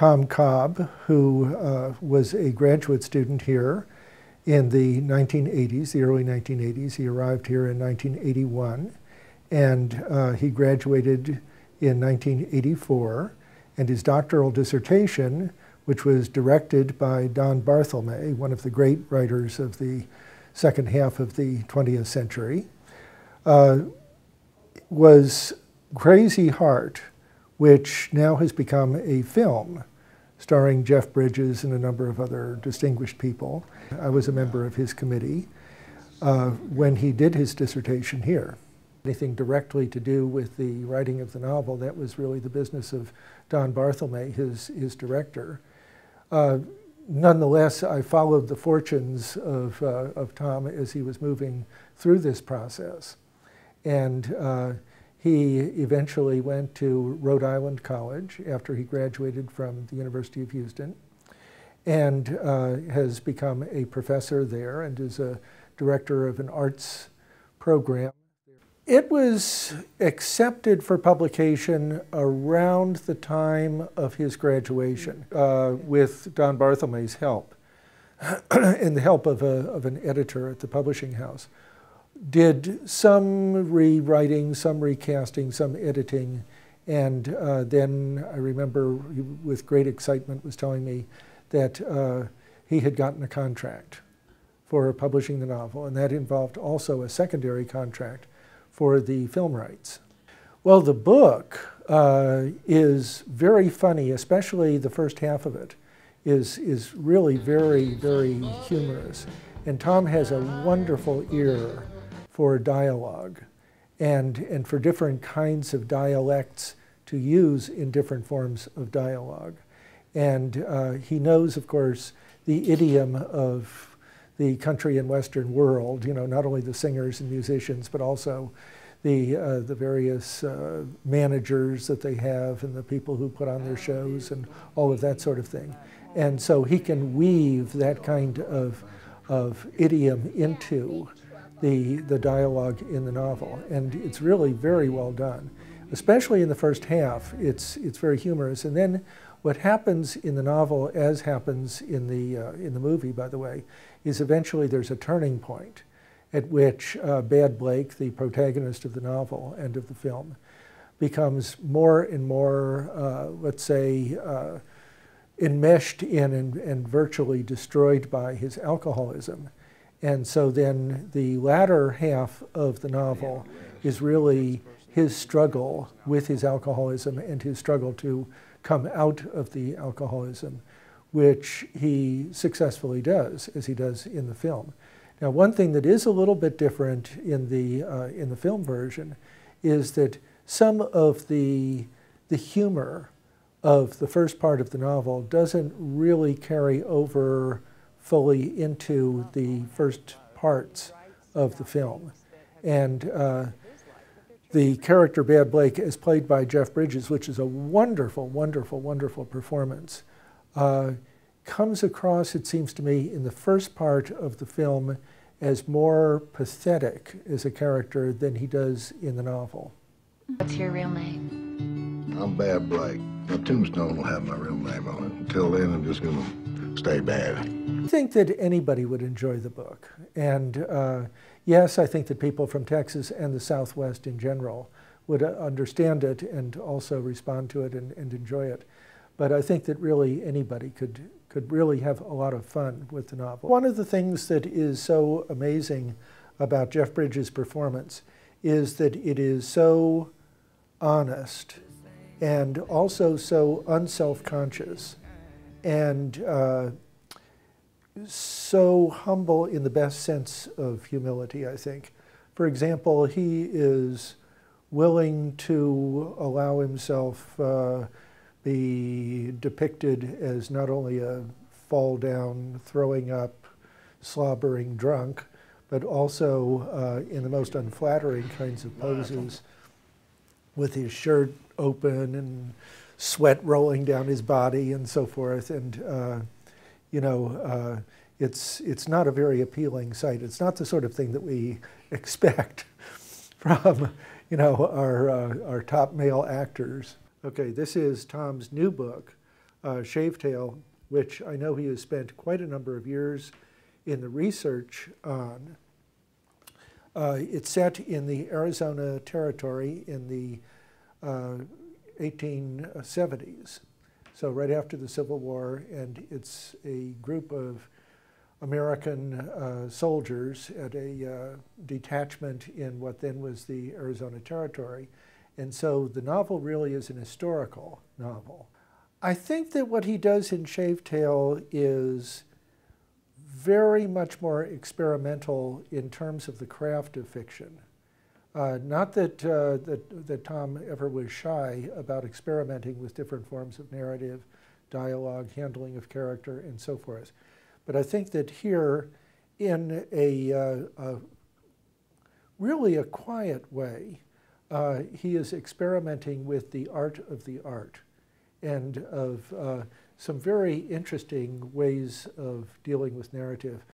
Tom Cobb, who was a graduate student here in the 1980s, the early 1980s. He arrived here in 1981, and he graduated in 1984, and his doctoral dissertation, which was directed by Don Barthelme, one of the great writers of the second half of the 20th century, was Crazy Heart, which now has become a film starring Jeff Bridges and a number of other distinguished people. I was a member of his committee when he did his dissertation here. Anything directly to do with the writing of the novel, that was really the business of Don Barthelme, his director. Nonetheless, I followed the fortunes of Tom as he was moving through this process. And he eventually went to Rhode Island College after he graduated from the University of Houston, and has become a professor there and is a director of an arts program. It was accepted for publication around the time of his graduation with Don Barthelme's help and the help of an editor at the publishing house. Did some rewriting, some recasting, some editing, and then I remember he, with great excitement, was telling me that he had gotten a contract for publishing the novel, and that involved also a secondary contract for the film rights. Well, the book is very funny, especially the first half of it is really very, very humorous. And Tom has a wonderful ear for dialogue and for different kinds of dialects to use in different forms of dialogue. And he knows, of course, the idiom of the country and Western world, you know, not only the singers and musicians, but also the various managers that they have and the people who put on their shows and all of that sort of thing. And so he can weave that kind of idiom into the dialogue in the novel. And it's really very well done, especially in the first half. It's very humorous. And then what happens in the novel, as happens in the movie, by the way, is eventually there's a turning point at which Bad Blake, the protagonist of the novel and of the film, becomes more and more, let's say, enmeshed in and virtually destroyed by his alcoholism. And so then the latter half of the novel is really his struggle with his alcoholism and his struggle to come out of the alcoholism, which he successfully does, as he does in the film. Now, one thing that is a little bit different in the film version is that some of the humor of the first part of the novel doesn't really carry over fully into the first parts of the film. And the character Bad Blake, as played by Jeff Bridges, which is a wonderful, wonderful, wonderful performance, comes across, it seems to me, in the first part of the film as more pathetic as a character than he does in the novel. What's your real name? I'm Bad Blake. My tombstone will have my real name on it. Until then, I'm just going to stay bad. I think that anybody would enjoy the book. And yes, I think that people from Texas and the Southwest in general would understand it and also respond to it and enjoy it. But I think that really anybody could really have a lot of fun with the novel. One of the things that is so amazing about Jeff Bridges' performance is that it is so honest and also so unself-conscious and so humble in the best sense of humility, I think. For example, he is willing to allow himself be depicted as not only a fall down, throwing up, slobbering drunk, but also in the most unflattering kinds of poses, with his shirt open and sweat rolling down his body and so forth. And you know, it's not a very appealing sight. It's not the sort of thing that we expect from, you know, our top male actors. Okay, this is Tom's new book, Shavetail, which I know he has spent quite a number of years in the research on. It's set in the Arizona Territory in the 1870s, so right after the Civil War, and it's a group of American soldiers at a detachment in what then was the Arizona Territory. And so the novel really is an historical novel. I think that what he does in Shavetail is very much more experimental in terms of the craft of fiction. Not that, that Tom ever was shy about experimenting with different forms of narrative, dialogue, handling of character, and so forth. But I think that here, in a really a quiet way, he is experimenting with the art of the art and of some very interesting ways of dealing with narrative.